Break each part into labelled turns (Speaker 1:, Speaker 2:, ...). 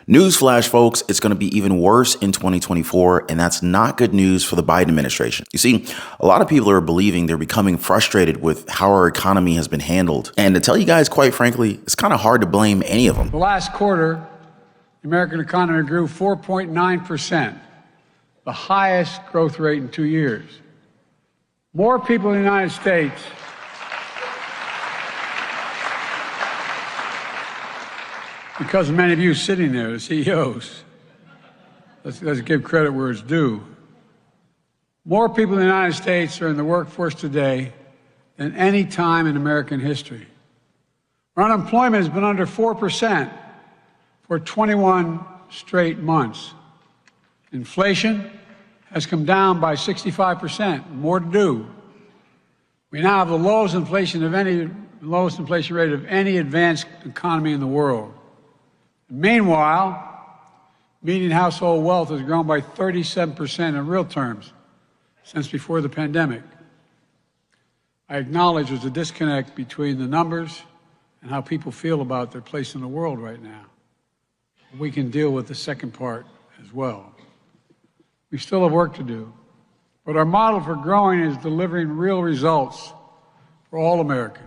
Speaker 1: Newsflash, folks, it's going to be even worse in 2024, and that's not good news for the Biden administration. You see, a lot of people are believing they're becoming frustrated with how our economy has been handled. And to tell you guys, quite frankly, it's kind of hard to blame any of them.
Speaker 2: The last quarter, the American economy grew 4.9%, the highest growth rate in 2 years. More people in the United States because of many of you sitting there, the CEOs, let's give credit where it's due. More people in the United States are in the workforce today than any time in American history. Our unemployment has been under 4% for 21 straight months. Inflation has come down by 65%, more to do. We now have the lowest inflation rate of any advanced economy in the world. Meanwhile, median household wealth has grown by 37% in real terms since before the pandemic. I acknowledge there's a disconnect between the numbers and how people feel about their place in the world right now. We can deal with the second part as well. We still have work to do, but our model for growing is delivering real results for all Americans.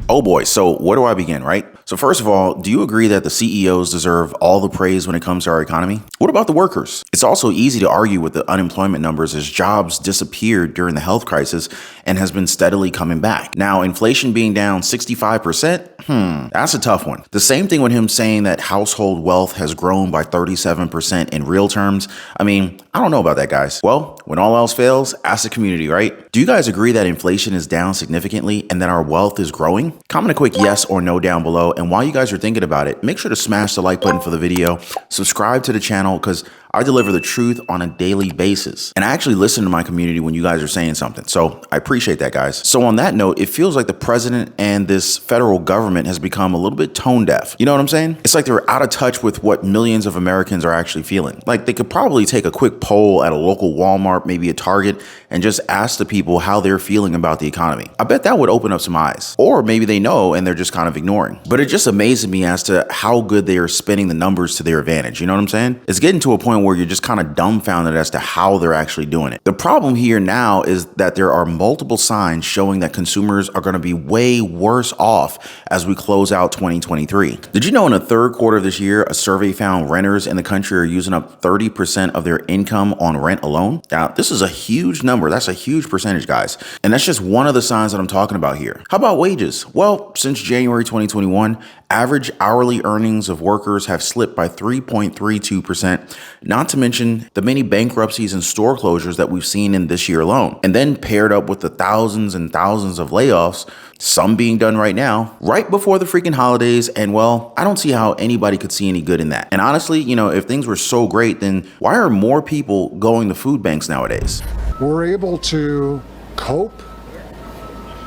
Speaker 1: Oh boy, so where do I begin, right? So first of all, do you agree that the CEOs deserve all the praise when it comes to our economy? What about the workers? It's also easy to argue with the unemployment numbers as jobs disappeared during the health crisis and has been steadily coming back. Now, inflation being down 65%, that's a tough one. The same thing with him saying that household wealth has grown by 37% in real terms. I mean, I don't know about that, guys. Well, when all else fails, ask the community, right? Do you guys agree that inflation is down significantly and that our wealth is growing? Comment a quick yes or no down below. And while you guys are thinking about it, make sure to smash the like button for the video, subscribe to the channel, because I deliver the truth on a daily basis. And I actually listen to my community when you guys are saying something. So I appreciate that, guys. So on that note, it feels like the president and this federal government has become a little bit tone deaf. You know what I'm saying? It's like they're out of touch with what millions of Americans are actually feeling. Like they could probably take a quick poll at a local Walmart, maybe a Target, and just ask the people how they're feeling about the economy. I bet that would open up some eyes. Or maybe they know and they're just kind of ignoring. But it just amazes me as to how good they are spinning the numbers to their advantage. You know what I'm saying? It's getting to a point where you're just kind of dumbfounded as to how they're actually doing it. The problem here now is that there are multiple signs showing that consumers are going to be way worse off as we close out 2023. Did you know in the third quarter of this year, a survey found renters in the country are using up 30% of their income on rent alone? Now, this is a huge number. That's a huge percentage, guys. And that's just one of the signs that I'm talking about here. How about wages? Well, since January 2021, average hourly earnings of workers have slipped by 3.32%, not to mention the many bankruptcies and store closures that we've seen in this year alone. And then paired up with the thousands and thousands of layoffs, some being done right now, right before the freaking holidays. And well, I don't see how anybody could see any good in that. And honestly, you know, if things were so great, then why are more people going to food banks nowadays?
Speaker 3: We're able to cope,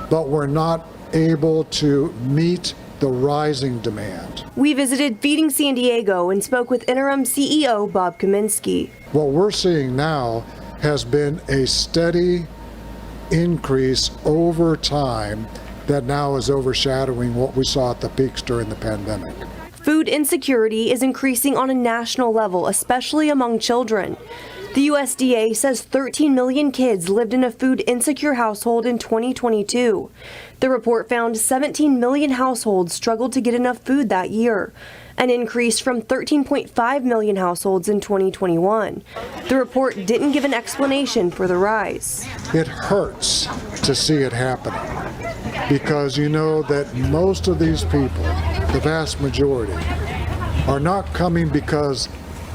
Speaker 3: but we're not able to meet the rising demand.
Speaker 4: We visited Feeding San Diego and spoke with interim CEO Bob Kaminsky.
Speaker 3: What we're seeing now has been a steady increase over time that now is overshadowing what we saw at the peaks during the pandemic.
Speaker 4: Food insecurity is increasing on a national level, especially among children. The USDA says 13 million kids lived in a food insecure household in 2022. The report found 17 million households struggled to get enough food that year, an increase from 13.5 million households in 2021. The report didn't give an explanation for the rise.
Speaker 3: It hurts to see it happening because you know that most of these people, the vast majority, are not coming because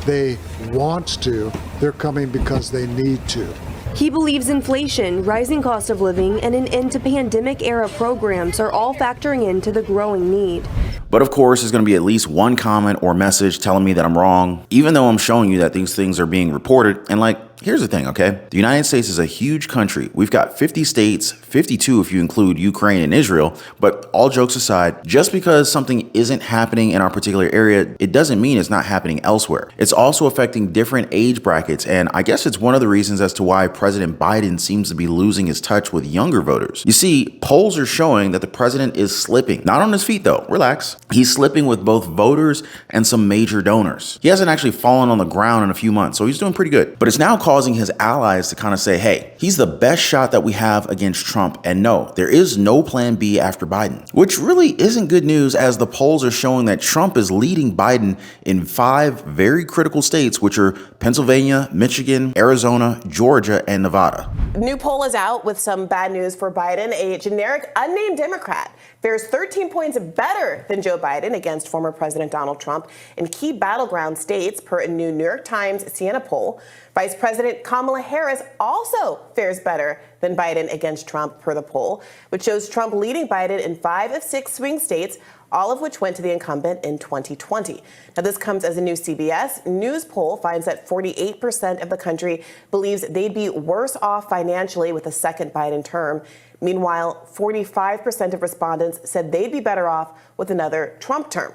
Speaker 3: they want to, they're coming because they need to.
Speaker 4: He believes inflation, rising cost of living, and an end to pandemic-era programs are all factoring into the growing need.
Speaker 1: But of course, there's going to be at least one comment or message telling me that I'm wrong, even though I'm showing you that these things are being reported. And like, Here's the thing, okay? The United States is a huge country. We've got 50 states, 52 if you include Ukraine and Israel, but all jokes aside, just because something isn't happening in our particular area, it doesn't mean it's not happening elsewhere. It's also affecting different age brackets, and I guess it's one of the reasons as to why President Biden seems to be losing his touch with younger voters. You see, polls are showing that the president is slipping. Not on his feet though, relax. He's slipping with both voters and some major donors. He hasn't actually fallen on the ground in a few months, so he's doing pretty good. But it's now causing his allies to kind of say, hey, he's the best shot that we have against Trump, and no, there is no plan B after Biden, which really isn't good news as the polls are showing that Trump is leading Biden in 5 very critical states, which are Pennsylvania, Michigan, Arizona, Georgia, and Nevada.
Speaker 5: New poll is out with some bad news for Biden. A generic unnamed Democrat fares 13 points better than Joe Biden against former President Donald Trump in key battleground states, per a new New York Times Siena poll. Vice President Kamala Harris also fares better than Biden against Trump, per the poll, which shows Trump leading Biden in 5 of 6 swing states, all of which went to the incumbent in 2020. Now, this comes as a new CBS News poll finds that 48% of the country believes they'd be worse off financially with a second Biden term. Meanwhile, 45% of respondents said they'd be better off with another Trump term.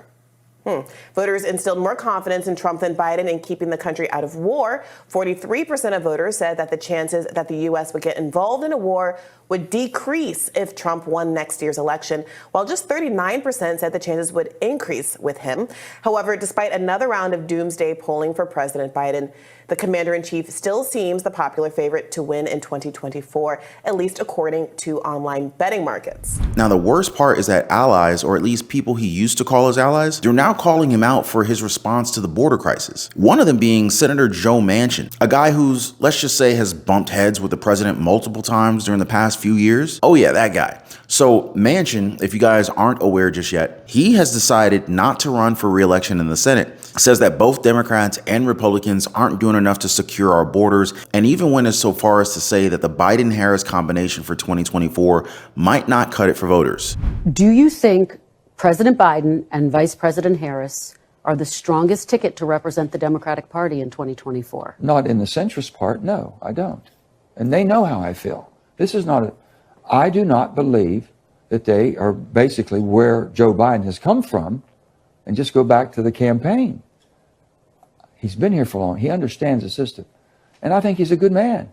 Speaker 5: Voters instilled more confidence in Trump than Biden in keeping the country out of war. 43% of voters said that the chances that the U.S. would get involved in a war would decrease if Trump won next year's election, while just 39% said the chances would increase with him. However, despite another round of doomsday polling for President Biden, the commander-in-chief still seems the popular favorite to win in 2024, at least according to online betting markets.
Speaker 1: Now, the worst part is that allies, or at least people he used to call his allies, they're now calling him out for his response to the border crisis. One of them being Senator Joe Manchin, a guy who's, let's just say, has bumped heads with the president multiple times during the past few years. Oh yeah, that guy. So Manchin, if you guys aren't aware just yet, he has decided not to run for re-election in the Senate. Says that both Democrats and Republicans aren't doing enough to secure our borders, and even went as so far as to say that the Biden-Harris combination for 2024 might not cut it for voters.
Speaker 6: Do you think President Biden and Vice President Harris are the strongest ticket to represent the Democratic Party in 2024?
Speaker 7: Not in the centrist part, no, I don't. And they know how I feel. This is not I do not believe that they are basically where Joe Biden has come from, and just go back to the campaign. He's been here for long. He understands the system. And I think he's a good man.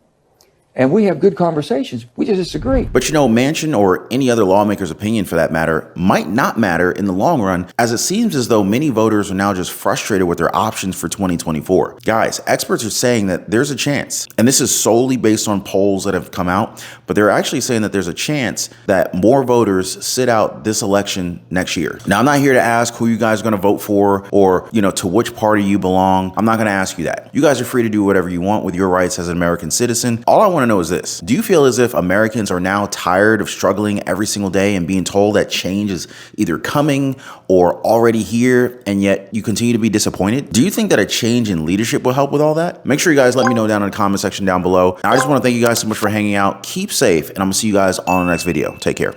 Speaker 7: And we have good conversations. We just disagree.
Speaker 1: But you know, Manchin, or any other lawmaker's opinion for that matter, might not matter in the long run, as it seems as though many voters are now just frustrated with their options for 2024. Guys, experts are saying that there's a chance, and this is solely based on polls that have come out, but they're actually saying that there's a chance that more voters sit out this election next year. Now, I'm not here to ask who you guys are going to vote for, or, you know, to which party you belong. I'm not going to ask you that. You guys are free to do whatever you want with your rights as an American citizen. All I want to know is this: do you feel as if Americans are now tired of struggling every single day and being told that change is either coming or already here, and yet you continue to be disappointed? Do you think that a change in leadership will help with all that? Make sure you guys let me know down in the comment section down below. And I just want to thank you guys so much for hanging out. Keep safe, and I'm gonna see you guys on the next video. Take care.